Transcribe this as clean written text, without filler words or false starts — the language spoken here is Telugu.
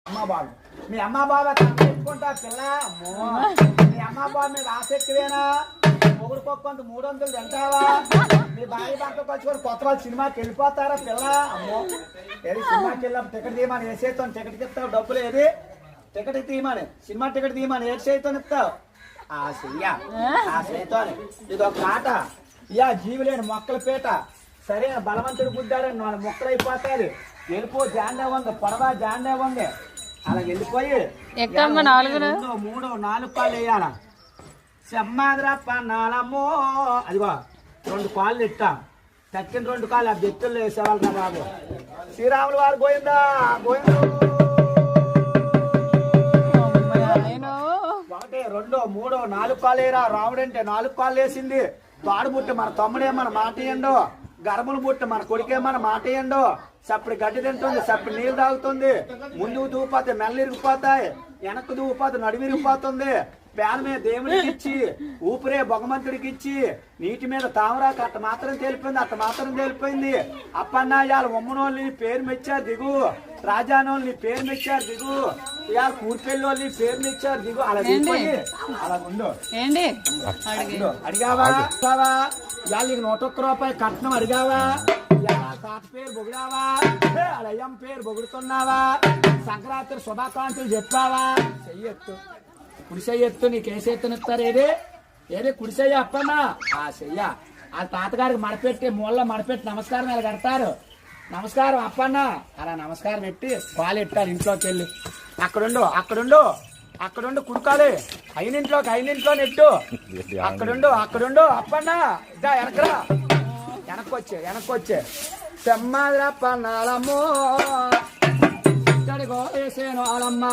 అమ్మ బాబు మీ అమ్మ బాబా కట్టుకుంటా పిల్ల అమ్మో మీ అమ్మ బాబు మీద ఆసక్తివేనా మొగుడు కొంత 300 తింటావా మీ భార్య భర్త వచ్చుకొని కొత్త వాళ్ళు సినిమాకి వెళ్ళిపోతారా పిల్ల అమ్మో ఏది సినిమాకి వెళ్ళాం టికెట్ తీయమని ఏ చేస్తాను టికెట్కి ఇస్తావు డబ్బులు ఏది టికెట్ తీయమని సినిమా టికెట్ తీయమని ఏ చేస్తాను ఇస్తావు ఆ చేతో ఇది ఒక ఆట ఇయా జీవి లేని మొక్కల పీట సరే బలవంతుడు గుద్దాడని 4 మొక్కలు అయిపోతారు వెళ్ళిపో జాండే ఉంది పొడవా జాండే ఉంది అలా వెళ్ళిపోయి 3 4 కాళ్ళు వేయాల సెమ్మాదిరా పన్నాలమ్మో అదిగో 2 కాళ్ళు ఇట్టాం తక్కిన 2 కాళ్ళు ఆ బెత్తుల్లో వేసేవాళ్ళు కదా బాబు శ్రీరాములు వారు పోయిందా పోయింది 1 2 3 4 కాళ్ళు వేయరా రాముడు అంటే 4 కాళ్ళు వేసింది తాడు బుట్ట మన తమ్ముడే మన మాట ఏండో గర్భలు బుట్ట మన కొడుకే మన మాట ఏండో సప్పుడు గడ్డి తింటుంది సప్పుడు నీళ్ళు తాగుతుంది ముందుకు దూపోతే మెల్ల ఇరిగిపోతాయి వెనక్కు దూపోతే నడుము ఇరిగిపోతుంది పేన మీద దేవుడికి ఇచ్చి ఊపిరే భగవంతుడికి ఇచ్చి నీటి మీద తామరాకు అట్ట మాత్రం తేలిపోయింది అప్పన్నా ఇవాళ ఉమ్మనోళ్ళని పేరు మెచ్చారు దిగు రాజానోళ్ళని పేరు మెచ్చారు దిగు ఇవాళ కూర్పెళ్ళి వాళ్ళని పేరు మెచ్చారు దిగు అలా దిగిపోయి అలా ఉండు అడిగావా ఇవాళ నీకు 101 రూపాయలు కట్నం అడిగావా తాత పేరు బొగిడావా అయ్యం పేరు బొగుడుతున్నావా సంక్రాంతి శుభాకాంక్షలు చెప్పావా చెయ్యొత్తు కుడిసెయ్యొత్తు నీకు ఏ చేతునిస్తారు ఏది కుడిసెయ్య అప్పన్నా ఆ చెయ్య ఆ తాతగారికి మడపెట్టి మూలలో మడపెట్టి నమస్కారం ఇలా కడతారు నమస్కారం అప్పన్న అలా నమస్కారం పెట్టి పాలు ఎట్టారు ఇంట్లోకి వెళ్ళి అక్కడుండు కుడుకాలి అయినింట్లో నెట్టు అక్కడుండు అప్పన్న ఇద్దా వెనకరా వెనక్కొచ్చే సెమ్మాదిరా పన్నాలమ్మో ఇక్కడికో వేసేను వాళ్ళమ్మ